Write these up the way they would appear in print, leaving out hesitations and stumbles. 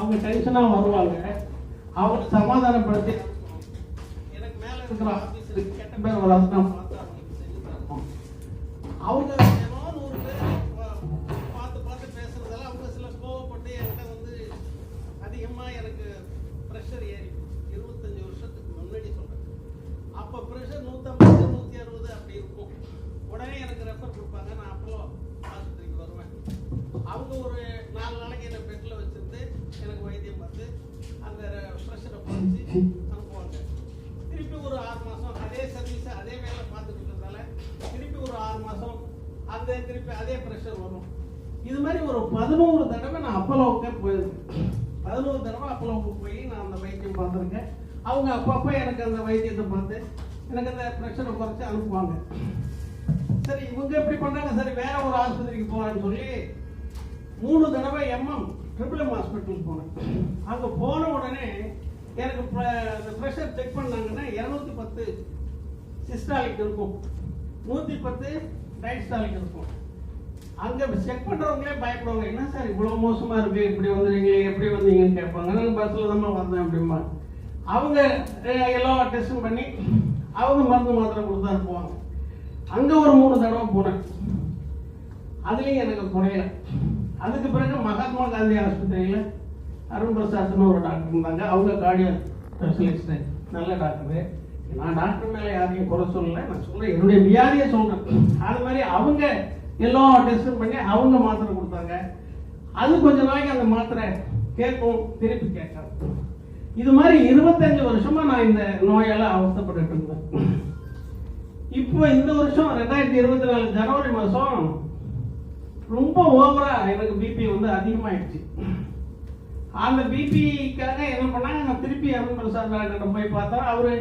அவங்க டென்ஷனாக வருவாங்க. அவங்க சமாதானப்படுத்தி எனக்கு மேலே இருக்கிற ஆஃபீஸருக்கு கெட்ட பேர் வராது நான் பார்த்து அவங்களுக்கு செஞ்சு தரணும். அவங்க ஏதோ 100 பேர் பார்த்து பார்த்து பேசுறதால அவங்க சில கோவப்பட்டு என்கிட்ட வந்து அதிகமாக எனக்கு ப்ரெஷர் ஏறி 25 வருஷத்துக்கு முன்னாடி சொல்கிறேன். அப்போ ப்ரெஷர் 150 160 அப்படி இருக்கும். உடனே எனக்கு ரெஃபர் கொடுப்பாங்க. நான் அப்போ ஆஸ்பத்திரிக்கு வருவேன். அவங்க ஒரு 4 நாளைக்கு என்னை பெட்டில் வச்சுருந்து எனக்கு வைத்தியம் பார்த்து அந்த ப்ரெஷரை குறைச்சி அனுப்புவாங்க. திருப்பி ஒரு 6 மாதம் அதே சர்வீஸை அதே வேலை பார்த்துட்டு இருக்கிறதால திருப்பி ஒரு 6 மாதம் அந்த திருப்பி அதே ப்ரெஷர் வரும். இது மாதிரி ஒரு 11 தடவை நான் அப்போலோவுக்கே போயிருக்கேன். 11 தடவை அப்போலோவுக்கு போய் நான் அந்த வைத்தியம் பார்த்துருக்கேன். அவங்க அப்பப்போ எனக்கு அந்த வைத்தியத்தை பார்த்து எனக்கு அந்த ப்ரெஷரை குறைச்சி அனுப்புவாங்க. சரி இவங்க எப்படி பண்ணாங்க, சரி வேற ஒரு ஆஸ்பத்திரிக்கு போகலான்னு சொல்லி 3 தடவை MMM ஹாஸ்பிட்டலுக்கு போனேன். அங்கே போன உடனே எனக்கு அந்த ப்ரெஷர் செக் பண்ணாங்கன்னா 210 சிஸ்டாலிக் இருக்கும், 110 டைஸ்டாலிக் இருக்கும். அங்கே செக் பண்ணுறவங்களே பயப்படுவாங்க, என்ன சார் இவ்வளோ மோசமாக இருக்குது, இப்படி வந்துடுங்களே, எப்படி வந்தீங்கன்னு கேட்பாங்க. நான் பஸ்ஸில் தான் வந்தேன் அப்படிமா. அவங்க எல்லா டெஸ்ட்டும் பண்ணி அவங்க மருந்து மாத்திரை கொடுத்து அனுப்புவாங்க. அங்கே ஒரு 3 தடவை போனேன். அதுலேயும் எனக்கு குறையல. அதுக்கு பிறகு மகாத்மா காந்தி ஆஸ்பத்திரியில் அருண் பிரசாத்னு ஒரு டாக்டர் இருந்தாங்க. அவங்க கார்டியோ ஸ்பெஷலிஸ்ட்டு, நல்ல டாக்டரு. நான் டாக்டர் மேலே யாரையும் குறை சொல்லலை, நான் சொல்கிறேன் என்னுடைய வியாதியை சொல்கிறேன். அது மாதிரி அவங்க எல்லா டெஸ்ட்டும் பண்ணி அவங்க மாத்திரை கொடுத்தாங்க. அது கொஞ்ச நாளைக்கு அந்த மாத்திரை கேட்கும், திருப்பி கேட்காது. இது மாதிரி 25 வருஷமா நான் இந்த நோயால் அவஸ்தைப்பட்டு இருந்தேன். இப்போ இந்த வருஷம் 2024 ஜனவரி மாதம் ரொம்ப ஓவரா எனக்கு பிபி வந்து அதிகமாயிடுச்சு. அந்த பிபிக்காக என்ன பண்ணாங்க, நான் திருப்பி அருண் பிரசாத் டாக்டர் போய் பார்த்தா அவரு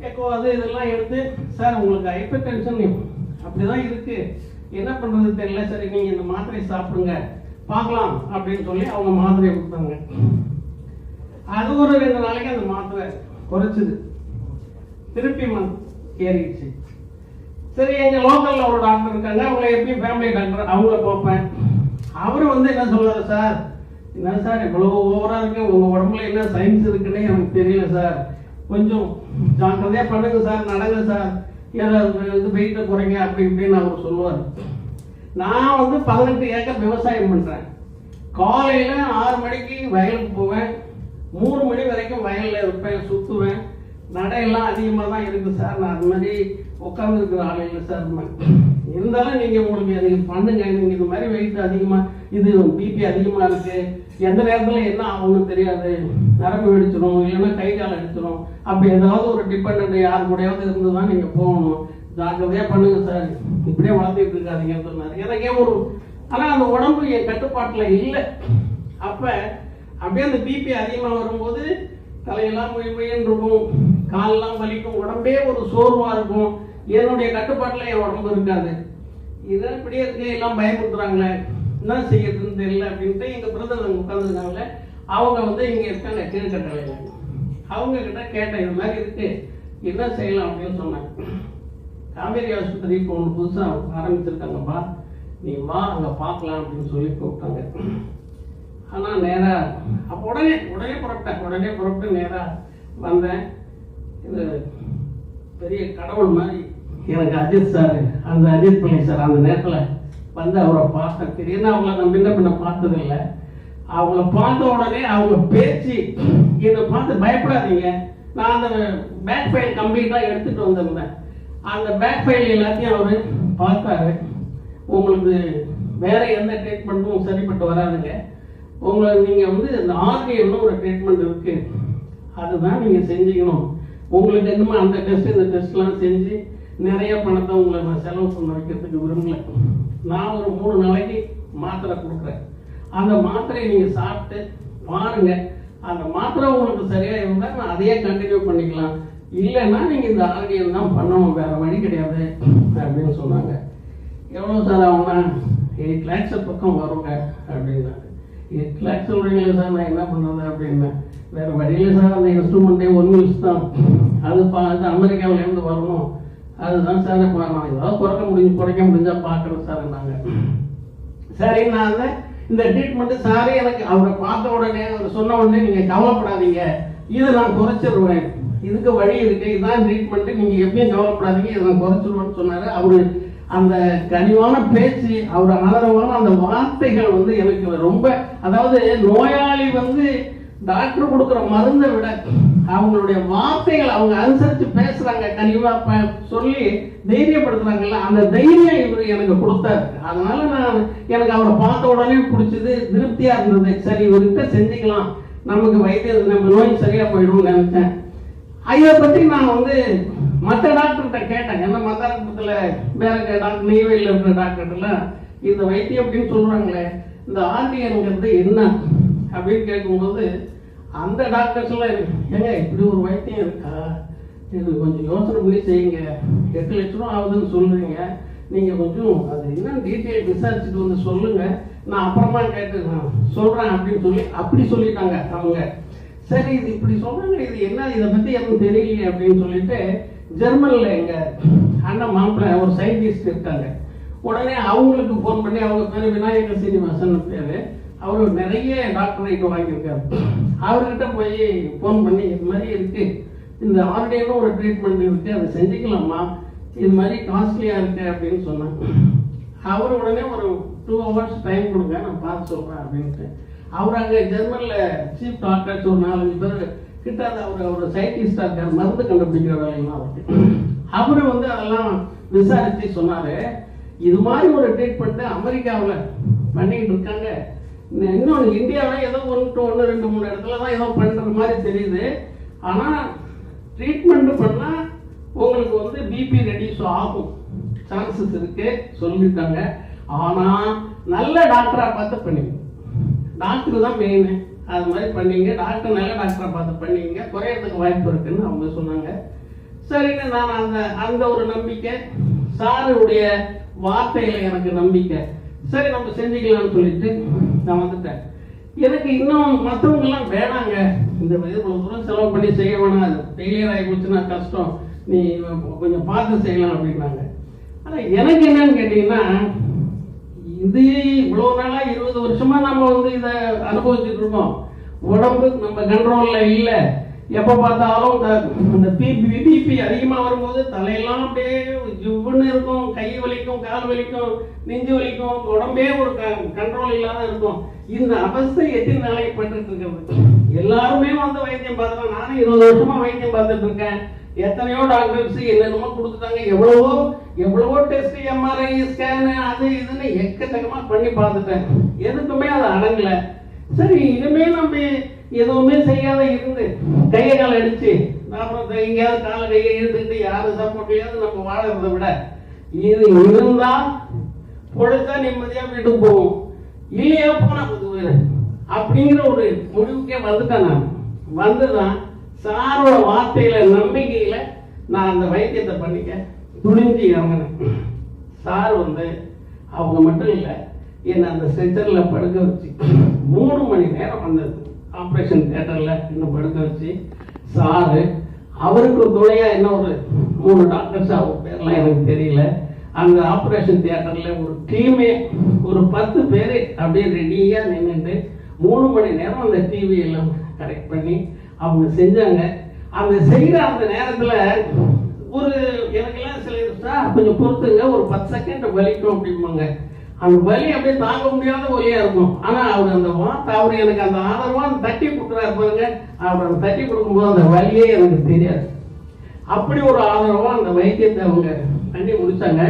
எக்கோ அது இதெல்லாம் எடுத்து, சார் உங்களுக்கு ஹைப்பர் டென்ஷன் அப்படிதான் இருக்கு, என்ன பண்றது தெரியல, சரி நீங்க இந்த மாத்திரையை சாப்பிடுங்க பார்க்கலாம் அப்படின்னு சொல்லி அவங்க மாத்திரையை கொடுத்தாங்க. அது ஒரு 2 நாளைக்கு அந்த மாத்திரை குறைச்சிது, திருப்பி ஏறிடுச்சு. சரி எங்க லோக்கல்ல ஒரு டாக்டர் இருக்காங்க, அவங்கள எப்பயும் ஃபேமிலி டாக்டர், அவங்கள பார்ப்பேன். அவரு வந்து என்ன சொல்றாரு, சார் என்ன சார் இவ்வளவு ஓவரா இருக்கு, உங்க உடம்புல என்ன சயின்ஸ் இருக்குன்னே எனக்கு தெரியல சார், கொஞ்சம் ஜாக்கிரதையா பண்ணுங்க சார், நடங்க சார், ஏதாவது வெயிட்டை குறைங்க அப்படி இப்படின்னு அவர் சொல்லுவார். நான் வந்து 18 ஏக்கர் விவசாயம் பண்றேன். காலையில 6 மணிக்கு வயலுக்கு போவேன், 3 மணி வரைக்கும் வயல்ல இருப்பேன், சுத்துவேன். நடையெல்லாம் அதிகமாக தான் இருக்கு சார், நான் அது மாதிரி உட்கார்ந்து இருக்கிற ஆள் இல்லை சார். இருந்தாலும் நீங்க உங்களுக்கு அதை பண்ணுங்க, நீங்க இந்த மாதிரி வெயிட் அதிகமா, இது பிபி அதிகமா இருக்கு, எந்த நேரத்துல என்ன ஆகும்னு தெரியாது, நரம்பு வெடிச்சிடும், இல்லைன்னா கை கால் அடிச்சிடும், அப்படி ஏதாவது ஒரு டிபெண்ட் யார் கூடயாவது இருந்துதான் நீங்க போகணும், ஜாக்கிரதையா பண்ணுங்க சார், இப்படியே வளர்த்துட்டு இருக்காதீங்கன்னு சொன்னாரு. எனக்கே ஒரு ஆனா அந்த உடம்பு என் கட்டுப்பாட்டுல இல்லை. அப்ப அப்படியே அந்த பிபி அதிகமா வரும்போது தலையெல்லாம் மொழின்னு இருக்கும், காலெல்லாம் வலிக்கும், உடம்பே ஒரு சோர்வா இருக்கும். என்னுடைய கட்டுப்பாட்டில் என் உடம்பு இருக்காது. இதான் இப்படியே இருக்கு, எல்லாம் பயமுறுத்துறாங்களே, என்ன செய்யறதுன்னு தெரியல அப்படின்ட்டு எங்க பிரதர் அங்கே உட்காந்துருக்காங்களே, அவங்க வந்து இங்க இருக்காங்க கீழ்கட்டளையில. அவங்க கிட்ட கேட்டேன், இது மாதிரி இருக்கு என்ன செய்யலாம் அப்படின்னு சொன்னாங்க. காவேரி ஆஸ்பத்திரி இப்போ ஒன்று புதுசாக ஆரம்பிச்சிருக்காங்கப்பா, நீ வா அங்கே பார்க்கலாம் அப்படின்னு சொல்லி கூப்பிட்டாங்க. ஆனால் நேராக அப்போ உடனே புறப்பட்டு நேராக வந்தேன். இது பெரிய கடவுள் மாதிரி எனக்கு அஜித் சார், அந்த அஜித் பிள்ளை சார் அந்த நேரத்தில் வந்து அவரை பார்த்தேன். திடீர்னு அவங்கள நான் பின்ன பார்த்ததில்லை. அவங்கள பார்த்த உடனே அவங்க பேச்சு என்னை பார்த்து, பயப்படாதீங்க, நான் அந்த பேக் ஃபைல் கம்ப்ளீட்டாக எடுத்துகிட்டு வந்திருந்தேன். அந்த பேக் ஃபைல் எல்லாத்தையும் அவர் பார்த்தாரு. உங்களுக்கு வேற எந்த ட்ரீட்மெண்ட்டும் சரிப்பட்டு வராதுங்க, உங்களை நீங்கள் வந்து இந்த ஆர்டிஎம்னு ஒரு ட்ரீட்மெண்ட் இருக்கு, அதுதான் நீங்கள் செஞ்சுக்கணும். உங்களுக்கு என்னமோ அந்த டெஸ்ட் இந்த டெஸ்ட்லாம் செஞ்சு நிறைய பணத்தை உங்களை நான் செலவு பண்ண வைக்கிறதுக்கு விரும்பல. நான் ஒரு 3 நாளைக்கு மாத்திரை கொடுக்குறேன். அந்த மாத்திரையை நீங்கள் சாப்பிட்டு பாருங்க, அந்த மாத்திரை உங்களுக்கு சரியா இருந்தால் நான் அதையே கண்டினியூ பண்ணிக்கலாம், இல்லைன்னா நீங்கள் இந்த ஆர்டிஎம் தான் பண்ணணும், வேற வழி கிடையாது அப்படின்னு சொன்னாங்க. எவ்வளோ சார் ஆகும்னா 8 lakhs பக்கம் வருங்க அப்படின்னாங்க. 8 lakhs சொல்றீங்களா சார், நான் என்ன பண்ணுறது அப்படின்னேன். வேற வழியில் சார், அந்த இன்ஸ்ட்ருமெண்ட்டே 1 minute தான், அது அமெரிக்காவிலேருந்து வரணும், அதுதான் சார் நான் ஏதாவது குறைக்க முடிஞ்சா பார்க்குறேன் சார் நாங்கள். சரி நான் இந்த ட்ரீட்மெண்ட் சாரே எனக்கு அவரை பார்த்த உடனே அவர் சொன்ன உடனே நீங்கள் கவலைப்படாதீங்க, இதை நான் குறைச்சிருவேன், இதுக்கு வழி இருக்கு, இதுதான் ட்ரீட்மெண்ட், நீங்கள் எப்பயும் கவலைப்படாதீங்க, இதை நான் குறைச்சிருவேன்னு சொன்னார். அவரு அந்த கனிவான பேச்சு, அவர் ஆதரவான அந்த வார்த்தைகள் வந்து எனக்கு ரொம்ப, அதாவது நோயாளி வந்து டாக்டர் கொடுக்குற மருந்தை விட அவங்களுடைய வார்த்தைகள் அவங்க அனுசரித்து பேசுறாங்க, கனிவா சொல்லி தைரியப்படுத்துறாங்கல்ல, அந்த தைரியம் இவர் எனக்கு கொடுத்தாரு. அதனால நான் எனக்கு அவரை பார்த்த உடனே பிடிச்சது, திருப்தியா இருந்தது. சரி, இவர்கிட்ட செஞ்சுக்கலாம், நமக்கு வைத்தியம் நம்ம நோய் சரியா போயிடும் நினைச்சேன். இதை பற்றி நான் வந்து மற்ற டாக்டர்கிட்ட கேட்டேன். ஏன்னா மத்தாரத்தில் வேற டாக்டர், நெய்வேலியில் இருக்கிற டாக்டர்லாம் இந்த வைத்தியம் அப்படின்னு சொல்றாங்களே, இந்த ஆர்டிஎன்கிறது என்ன அப்படின்னு கேட்கும்போது அந்த டாக்டர்ஸ்லாம் ஏங்க இப்படி ஒரு வைத்தியம் இருக்கா, இது கொஞ்சம் யோசனை பண்ணி செய்யுங்க, 8 லட்ச ரூபா ஆகுதுன்னு சொல்றீங்க, நீங்க கொஞ்சம் அது என்னன்னு டீட்டெயில் விசாரிச்சுட்டு வந்து சொல்லுங்க, நான் அப்புறமா கேட்டு நான் சொல்றேன் அப்படின்னு சொல்லி அப்படி சொல்லிட்டாங்க அவங்க. சரி, இது இப்படி சொல்றாங்க, இது என்ன, இதை பத்தி எனக்கு தெரியலையே அப்படின்னு சொல்லிட்டு ஜெர்மன்ல எங்க அண்ணன் மாப்பிள்ளை ஒரு சயின்டிஸ்ட் இருக்காங்க, உடனே அவங்களுக்கு ஃபோன் பண்ணி, அவங்க பேர் விநாயக சீனிவாசன் பேரு, அவர் நிறைய டாக்டரேட் வாங்கியிருக்காரு, அவர்கிட்ட போய் ஃபோன் பண்ணி இது மாதிரி இருக்கு, இந்த ஆல்ரெடியான ஒரு ட்ரீட்மெண்ட் இருக்கு, அதை செஞ்சுக்கலாமா, இது மாதிரி காஸ்ட்லியா இருக்கு அப்படின்னு சொன்னாங்க. அவர் உடனே ஒரு 2 hours டைம் கொடுங்க, நான் பார்த்து சொல்றேன் அப்படின்ட்டு. அவர் அங்கே ஜெர்மன்ல சீஃப் டாக்டர்ஸ் ஒரு 4-5 பேர் கிட்ட, அவர் சயின்டிஸ்டா இருக்கார், மருந்து கண்டுபிடிக்கிற வேலையெல்லாம் அவருக்கு. அவரு வந்து அதெல்லாம் விசாரிச்சு சொன்னாரு, இது மாதிரி ஒரு ட்ரீட்மெண்ட் அமெரிக்காவில் பண்ணிக்கிட்டு இருக்காங்க, இன்னொன்று இந்தியாவில் ஏதோ 1 to 1 2 3 இடத்துல தான் ஏதோ பண்ற மாதிரி தெரியுது, ஆனா ட்ரீட்மெண்ட் பண்ணா உங்களுக்கு வந்து பிபி ரெடியூஸ் ஆகும், சான்சஸ் இருக்கு சொல்லிட்டாங்க. ஆனா நல்ல டாக்டரா பார்த்து பண்ணீங்க, டாக்டர் தான் மெயின், அது மாதிரி பண்ணீங்க, டாக்டர் நல்ல டாக்டரா பார்த்து பண்ணீங்க, குறையறதுக்கு வாய்ப்பு இருக்குன்னு அவங்க சொன்னாங்க. சரிங்க, நான் அந்த ஒரு நம்பிக்கை, சாருடைய வார்த்தைகளை எனக்கு நம்பிக்கை, சரி நம்ம செஞ்சுக்கலாம்னு சொல்லிட்டு நான் வந்துட்டேன். எனக்கு இன்னும் மற்றவங்க எல்லாம் வேணாங்க, இந்த தூரம் செலவு பண்ணி செய்ய வேணாம், ஃபெயிலியர் ஆகி போச்சுன்னா கஷ்டம், நீ கொஞ்சம் பார்த்து செய்யலாம் அப்படின்னாங்க. ஆனா எனக்கு என்னன்னு கேட்டீங்கன்னா, இது இவ்வளவு நாளா 20 வருஷமா நம்ம வந்து இதை அனுபவிச்சுட்டு இருக்கோம், உடம்பு நம்ம கண்ட்ரோல்ல இல்லை, எப்ப பார்த்தாலும் இந்த பிபி அதிகமா வரும்போது தலையெல்லாம் அப்படியே ஜுவ்வுன்னு இருக்கும், கை வலிக்கும், கால் வலிக்கும், நெஞ்சு வலிக்கும், உடம்பே ஒரு கண்ட்ரோல் இல்லாத இருக்கும். இந்த அவஸ்தை எத்தனை நாளைக்கு பட்டு இருக்கிறது? எல்லாருமே வந்து வைத்தியம் பார்த்துட்டோம், நானும் 20 வருஷமா வைத்தியம் பார்த்துட்டு இருக்கேன், எத்தனையோ டாக்டர்ஸ் என்னென்னமோ கொடுத்துட்டாங்க, எவ்வளவோ டெஸ்ட், எம்ஆர்ஐ ஸ்கேன், அது இதுன்னு எக்கச்சக்கமா பண்ணி பார்த்துட்டேன், எதுக்குமே அது அடங்கல. சரி, இனிமே நம்ம எதுவுமே செய்யாத இருந்து கையை கால அடிச்சு அப்புறம் எங்கேயாவது கால கையை எடுத்துக்கிட்டு யாரு சப்போர்ட்லையாவது நம்ம வாழறதை விட இது இருந்தா பொழைச்சா நிம்மதியா வீட்டுக்கு போவோம், இல்லையா போனா புது அப்படிங்கிற ஒரு முடிவுக்கே வந்துட்டேன். நான் வந்துதான் சாரோட வார்த்தையில நம்பிக்கையில நான் அந்த வைத்தியத்தை பண்ணிக்க துணிஞ்சு இறங்கினேன். சார் வந்து அவங்க மட்டும் இல்லை, என்னை அந்த ஸ்ட்ரெச்சர்ல படுக்க வச்சு 3 மணி நேரம் அந்த ஆப்ரேஷன் தியேட்டர்ல என்ன படுக்க வச்சு, சாரு அவருக்கு துணையா என்ன ஒரு 3 டாக்டர்ஸ், அவங்க பேர்லாம் எனக்கு தெரியல, அந்த ஆப்ரேஷன் தியேட்டர்ல ஒரு டீமே ஒரு 10 பேர் அப்படியே ரெடியா நின்றுட்டு 3 மணி நேரம் அந்த டிவி எல்லாம் கரெக்ட் பண்ணி அவங்க செஞ்சாங்க. அந்த செய்யற அந்த நேரத்துல ஒரு எனக்கெல்லாம் சில கொஞ்சம் பொறுத்துங்க, ஒரு 10 செகண்ட் வலிக்கும் அப்படிம்பாங்க, அந்த வலி அப்படியே தாங்க முடியாத வலியா இருக்கும். ஆனா அவர் அந்த வார்த்தை, அவர் எனக்கு அந்த ஆதரவா தட்டி கொடுக்குறாரு பாருங்க, அவர் அந்த தட்டி கொடுக்கும்போது அந்த வலியே எனக்கு தெரியாது, அப்படி ஒரு ஆதரவா அந்த வைத்தியத்தை அவங்க பண்ணி முடிச்சாங்க.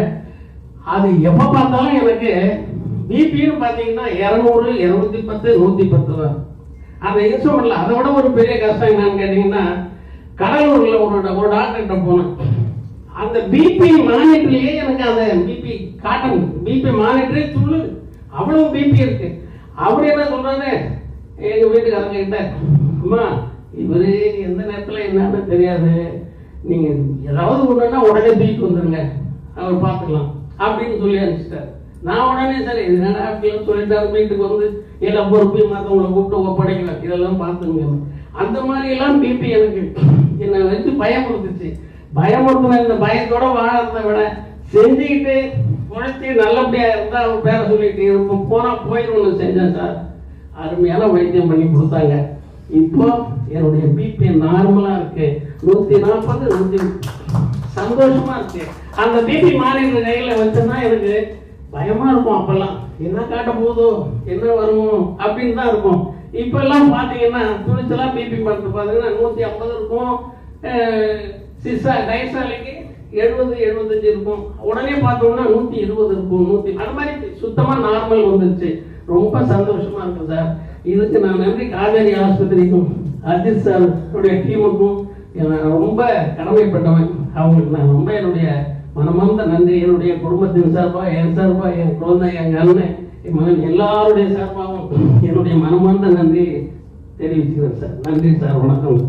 அது எப்ப பார்த்தாலும் எனக்கு பிபின்னு பாத்தீங்கன்னா 200, 210, 110 தான். அந்த இன்ஸ்ட்ருமெண்ட்ல அதை விட ஒரு பெரிய கஷ்டம் என்னன்னு கேட்டீங்கன்னா, கடலூர்ல ஒரு டாக்டர்கிட்ட போனேன், அந்த பிபி மானிட்டர்லயே எனக்கு அந்த பிபி காட்டன், பிபி மானிட்டரே சொல்லுது அவ்வளவு பிபி இருக்கு. அப்படி என்ன சொல்றாரு எங்க வீட்டுக்காரங்க கிட்ட, அம்மா இவரு எந்த நேரத்துல என்னன்னு தெரியாது, நீங்க ஏதாவது ஒண்ணுன்னா உடனே தூக்கிட்டு வந்துருங்க, அவர் பார்த்துக்கலாம் அப்படின்னு சொல்லி அனுப்பிச்சிட்டாரு. நான் உடனே சரி என்னடா அப்படின்னு சொல்லிட்டாரு, வீட்டுக்கு வந்து எல்லா பொறுப்பையும் மற்றவங்களை கூப்பிட்டு ஒப்படைக்கல, இதெல்லாம் பார்த்துங்க. அந்த மாதிரி எல்லாம் பிபி எனக்கு என்னை வச்சு பயமுறுத்துச்சு. பயமுறுத்தின இந்த பயத்தோட வாழறதை விட செஞ்சுக்கிட்டு குழந்தை நல்லபடியா இருந்தா அவர் பேரை சொல்லிட்டு இருப்போம். போனா போயிடும்னு செஞ்சேன் சார். அருமையான வைத்தியம் பண்ணி கொடுத்தாங்க. இப்போ என்னுடைய பிபி நார்மலா இருக்கு, 140 சந்தோஷமா இருக்கு. அந்த பிபி மாநில கையில வச்சோம்னா எனக்கு பயமா இருக்கும். அப்பெல்லாம் என்ன காட்ட போதோ என்ன வருமோ அப்படின்னு தான் இருக்கும். இப்ப எல்லாம் பாத்தீங்கன்னா துணிச்சலா பிபி மருந்து பாத்தீங்கன்னா 150 இருக்கும், டைசாலிக்கு 70-75 இருக்கும். உடனே பார்த்தோம்னா 120 இருக்கும், 100 அந்த மாதிரி சுத்தமா நார்மல் வந்துருச்சு. ரொம்ப சந்தோஷமா இருக்கு சார். இதுக்கு நான் நன்றி காவேரி ஆஸ்பத்திரிக்கும் அஜித் சார் டீமுக்கும் ரொம்ப கடமைப்பட்டவன். அவங்களுக்கு நான் ரொம்ப என்னுடைய மனமார்ந்த நன்றி. என்னுடைய குடும்பத்தின் சார்பா, என் சார்பா, என் குழந்தை, என் அண்ணன், என் மகன் எல்லாருடைய சார்பாகவும் என்னுடைய மனமார்ந்த நன்றி தெரிவிச்சுக்கிறேன் சார். நன்றி சார். வணக்கம்.